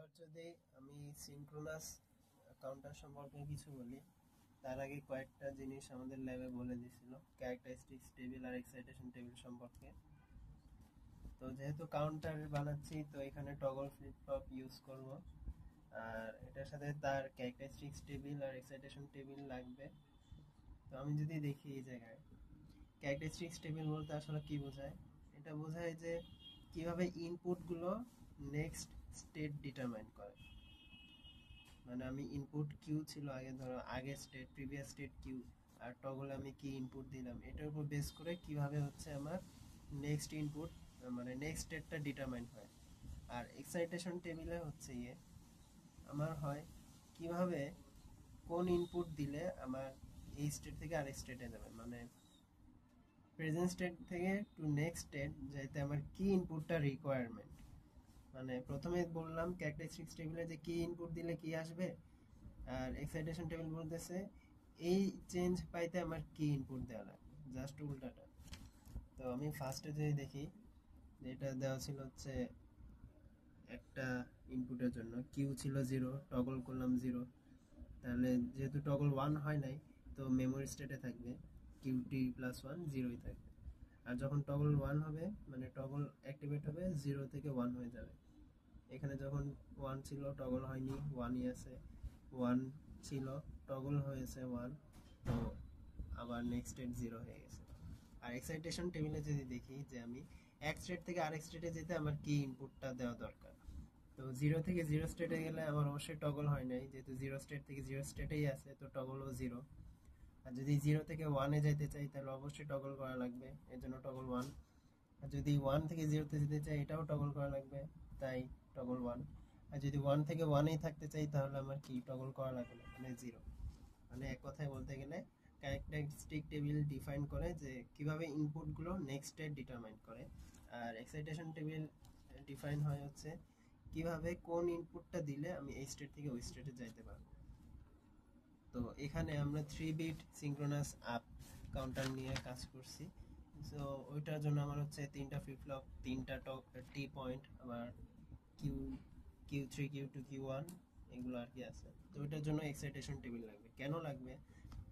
এবার যদি আমি সিনক্রোনাস কাউন্টার সম্পর্কে কিছু বলি, তার আগে কয়েকটা জিনিস আমাদের ল্যাবে বলে দিছিল ক্যারেক্টারিস্টিক্স টেবিল আর এক্সাইটেশন টেবিল সম্পর্কে। তো যেহেতু কাউন্টার বানাচ্ছি, তো এখানে টগল ফ্লিপ ফ্লপ ইউজ করব, আর এটার সাথে তার ক্যারেক্টারিস্টিক্স টেবিল আর এক্সাইটেশন টেবিল লাগবে। তো আমি যদি দেখি এই জায়গায় ক্যারেক্টারিস্টিক্স টেবিল বলতে আসলে কি বোঝায়, এটা বোঝায় যে কিভাবে ইনপুটগুলো নেক্সট স্টেট ডিটারমাইন করে। মানে আমি ইনপুট কিউ ছিল আগে, ধরো আগে স্টেট প্রিভিয়াস স্টেট কিউ, আর টগল আমি কি ইনপুট দিলাম, এটার উপর বেস করে কিভাবে হচ্ছে আমার নেক্সট ইনপুট মানে নেক্সট স্টেটটা ডিটারমাইন হয়। আর এক্সাইটেশন টেবিলে হচ্ছে ইয়ে আমার হয় কিভাবে কোন ইনপুট দিলে আমার এই স্টেট থেকে আরেক স্টেটে যাবে, মানে প্রেজেন্ট স্টেট থেকে টু নেক্সট স্টেট যাইতে আমার কি ইনপুটটা রিকোয়ারমেন্ট। মানে প্রথমে বললাম ক্যারেক্টারিস্টিক্স টেবিলে যে কি ইনপুট দিলে কি আসবে, আর এক্সাইটেশন টেবিল বলতেছে এই চেঞ্জ পাইতে আমার কি ইনপুট দেওয়া লাগবে, জাস্ট উল্টাটা। তো আমি ফার্স্টে যদি দেখি, যেটা দেওয়া ছিল হচ্ছে একটা ইনপুটের জন্য কিউ ছিল 0, টগল করলাম 0, তাহলে যেহেতু টগল 1 হয় নাই, তো মেমোরি স্টেটে থাকবে কিউটি প্লাস 1 0ই থাকবে। আর যখন টগল 1 হবে মানে টগল অ্যাক্টিভেট হবে 0 থেকে 1 হয়ে যাবে। এখানে যখন 1 ছিল টগল হয়নি, 1ই আছে, 1 ছিল টগল হয়েছে 1, তো আবার নেক্সট স্টেট 0 হয়ে গেছে। আর এক্সাইটেশন টেবিলে যদি দেখি যে আমি এক স্টেট থেকে আরেক স্টেটে যেতে আমার কি ইনপুটটা দেওয়া দরকার, তো 0 থেকে 0 স্টেটে গেলে আমার অবশ্যই টগল হয় নাই, যেহেতু 0 স্টেট থেকে 0 স্টেটেই আছে, তো টগলও 0। আর যদি 0 থেকে 1-এ যাইতে চাই তাহলে অবশ্যই টগল করা লাগবে, এর জন্য টগল 1। আর যদি 1 থেকে 0-তে যেতে চাই এটাও টগল করা লাগবে, তাই টগল 1। আর যদি 1 থেকে 1-এই থাকতে চাই তাহলে আমার কি টগল করা লাগবে, মানে 0। মানে এক কথায় বলতে গেলে ক্যারেক্টারিস্টিক টেবিল ডিফাইন করে যে কিভাবে ইনপুটগুলো নেক্সট স্টেট ডিটারমাইন করে, আর এক্সাইটেশন টেবিল ডিফাইন হয় হচ্ছে কিভাবে কোন ইনপুটটা দিলে আমি এই স্টেট থেকে ওই স্টেটে যাইতে পারবো। তো এখানে আমরা 3 বিট সিনক্রোনাস আপ কাউন্টার নিয়ে কাজ করছি। সো ওইটার জন্য আমার হচ্ছে 3টা ফ্লিপ ফ্লপ, 3টা টি পয়েন্ট, আবার কিউ কিউ3 কিউ2 কিউ1 এগুলো আর কি আছে। তো ওইটার জন্য এক্সাইটেশন টেবিল লাগবে। কেন লাগবে?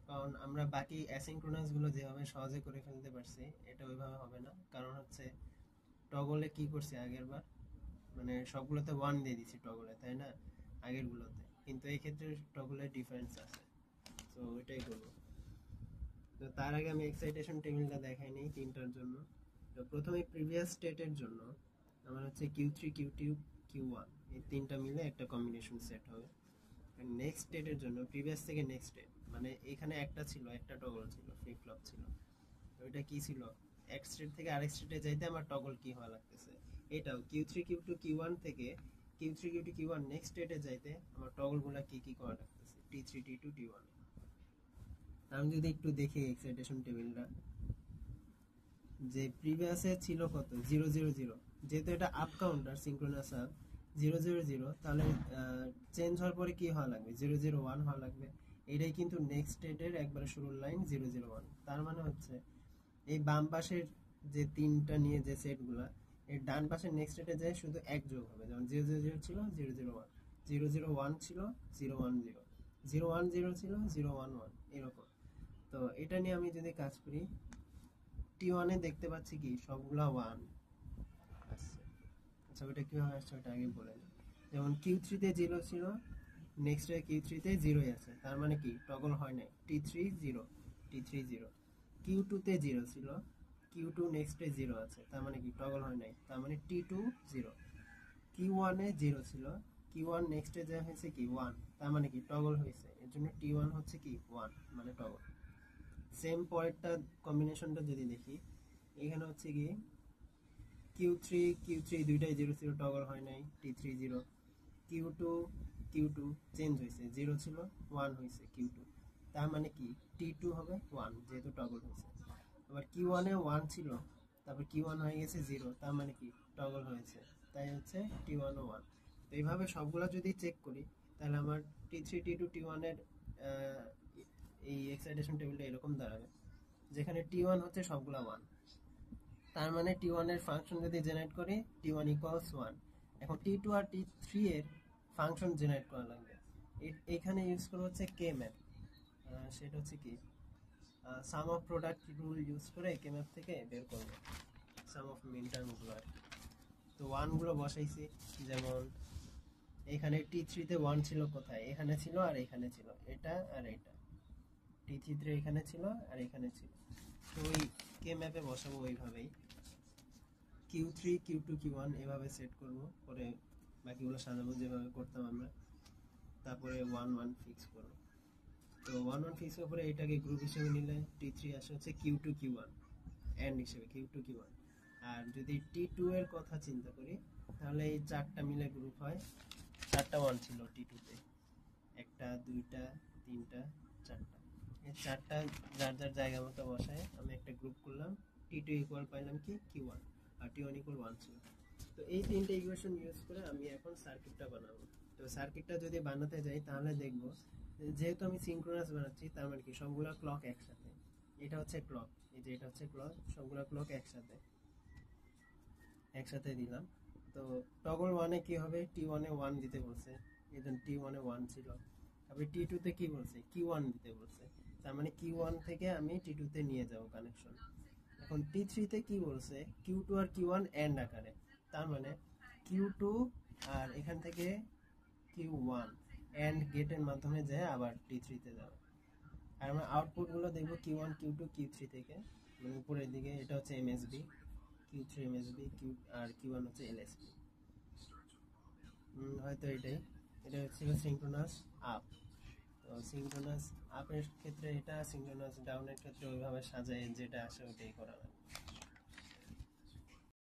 কারণ আমরা বাকি অ্যাসিনক্রোনাস গুলো যেভাবে সহজে করে ফেলতে পারছি, এটা ওইভাবে হবে না। কারণ হচ্ছে টগলে কি করছি আগের বার, মানে সবগুলোতে 1 দিয়ে দিছি টগলে, তাই না, আগের গুলোতে, কিন্তু এই ক্ষেত্রে টগলের ডিফারেন্স আছে। তো ওইটাই করবো। তো তার আগে আমি এক্সাইটেশন টেবিলটা দেখাই নিই 3টার জন্য। তো প্রথমে প্রিভিয়াস স্টেটের জন্য আমার হচ্ছে কিউ3 কিউ2 কিউ1, এই 3টা মিলে একটা কম্বিনেশন সেট হবে। নেক্সট স্টেটের জন্য প্রিভিয়াস থেকে নেক্সট স্টেট, মানে এখানে একটা ছিল, একটা টগল ছিল, ফ্লিপ ফ্লপ ছিল, তো এটা কি ছিল, এক স্টেট থেকে আরেক স্টেটে যাইতে আমার টগল কি হওয়া লাগতেছে। এটাও কিউ3 কিউ2 কিউ1 থেকে কিউ3 কিউ2 কিউ1 নেক্সট স্টেটে যাইতে আমার টগল গুলা কি কি করা লাগতেছে টি3 টি2 টি1। আমি যদি একটু দেখি এক্সাইটেশন টেবিলটা, যে প্রিভিয়াসে ছিল কত 0 0 0, যেহেতু এটা আপ কাউন্টার সিনক্রোনাস আপ 0 0 0, তাহলে চেঞ্জ হওয়ার পরে কি হওয়া লাগবে 0 0 1 হওয়া লাগবে। এটাই কিন্তু নেক্সট স্টেটের একবারে শুরুর লাইন 0 0 1। তার মানে হচ্ছে এই বাম পাশের যে 3টা নিয়ে যে সেটগুলা, এর ডান পাশের নেক্সট স্টেটে যায় শুধু এক যোগ হবে, যেমন 0 0 0 ছিল 0 0 1, 0 0 1 ছিল 0 1 0, 0 1 0 ছিল 0 1 1, এরকম। তো এটা নিয়ে আমি যদি কাজ করি, টি1-এ দেখতে পাচ্ছি কি সবগুলা 1 আসছে। আচ্ছা ওটা কিভাবে আসছে ওটা আগে বলে নিই। যেমন কিউ3-তে 0 ছিল, নেক্সট কিউ3-তে 0ই আছে, তার মানে কি টগল হয় নাই, টি3 0, টি3 0। কিউ2-তে 0 ছিল, কিউ2 নেক্সটে 0 আছে, তার মানে কি টগল হয় নাই, তার মানে টি2 0। কিউ1-এ 0 ছিল, কিউ1 নেক্সটে যা হয়েছে কি 1, তার মানে কি টগল হয়েছে, এর জন্য টি1 হচ্ছে কি 1, মানে টগল। সেম পরেরটা কম্বিনেশনটা যদি দেখি, এখানে হচ্ছে কি কিউ থ্রি দুইটাই 0 0 টগল হয় নাই, টি3 0। কিউ টু চেঞ্জ হয়েছে, 0 ছিল 1 হয়েছে কিউ2, তার মানে কি টি2 হবে 1, যেহেতু টগল হয়েছে। আবার কিউ1-এ 1 ছিল, তারপর কিউ1 হয়ে গেছে 0, তার মানে কি টগল হয়েছে, তাই হচ্ছে টি1 ও 1। তো এইভাবে সবগুলা যদি চেক করি, তাহলে আমার টি3 টি2 টি1-এর এই এক্সাইটেশন টেবিলটা এরকম দাঁড়াবে, যেখানে টি1 হচ্ছে সবগুলা 1। তার মানে টি1 এর ফাংশন যদি জেনারেট করি, টি1 ইকুয়ালস 1। এখন টি2 আর টি3 এর ফাংশন জেনারেট করা লাগবে। এখানে ইউজ করা হচ্ছে কে ম্যাপ, সেটা হচ্ছে কি সাম অফ প্রোডাক্ট রুল ইউজ করে কে ম্যাপ থেকে বের করব সাম অফ মিন টার্মগুলো আর কি। তো ওয়ানগুলো বসাইছি, যেমন এখানে T3-তে 1 ছিল কোথায়, এখানে ছিল আর এখানে ছিল, এটা আর এটা T3-তে এখানে ছিল আর এখানে ছিল। তো ওই কে ম্যাপে বসাবো ওইভাবেই, Q3 Q2 Q1 এভাবে সেট করব, পরে বাকিগুলো সাজাবো যেভাবে করতাম আমরা, তারপরে 1 1 ফিক্স করব। তো 1 1 ফিক্স করার পরে এটাকে গ্রুপ হিসেবে নিলে T3 আসে হচ্ছে Q2 Q1 এন্ড হিসেবে Q2 Q1। আর যদি T2 এর কথা চিন্তা করি তাহলে এই চারটা মিলে গ্রুপ হয়, চারটা ওয়ান ছিল T2-তে, একটা দুইটা তিনটা চারটা, এই চারটা যার যার জায়গা মতো বসায় আমি একটা গ্রুপ করলাম। T2 ইকুয়াল পাইলাম কি Q1 আর T1 ইকুয়াল 1 ছিল। তো এই তিনটে ইকুয়েশন ইউজ করে আমি এখন সার্কিটটা বানাবো। তো সার্কিটটা যদি বানাতে যাই তাহলে দেখবো যেহেতু আমি সিনক্রোনাস বানাচ্ছি, তার মানে কি সবগুলো ক্লক একসাথে, এটা হচ্ছে ক্লক, এই যে এটা হচ্ছে ক্লক, সবগুলো ক্লক একসাথে একসাথে দিলাম। তো টগল 1-এ কি হবে, T1-এ 1 দিতে বলছে, এখানে T1-এ 1 ছিল, তারপরে T2-তে কি বলছে Q1 দিতে বলছে, তার মানে Q1 থেকে আমি T2-তে নিয়ে যাব কানেকশন। এখন T3-তে কি বলছে Q2 আর Q1 এন্ড আকারে, তার মানে Q2 আর এখান থেকে Q1 এন্ড গেটের মাধ্যমে যায় আবার T3-তে যাবে। আর আমরা আউটপুট গুলো দেখবো Q1 Q2 Q3 থেকে, মানে উপরের দিকে এটা হচ্ছে MSB, Q3 MSB, আর Q1 হচ্ছে LSB। হয়তো এটা ছিল সিনক্রোনাস আপ। তো সিনক্রোনাস আপের ক্ষেত্রে এটা, সিনক্রোনাস ডাউনের ক্ষেত্রে ওইভাবে সাজায় যেটা আসে ওইটাই করা লাগে।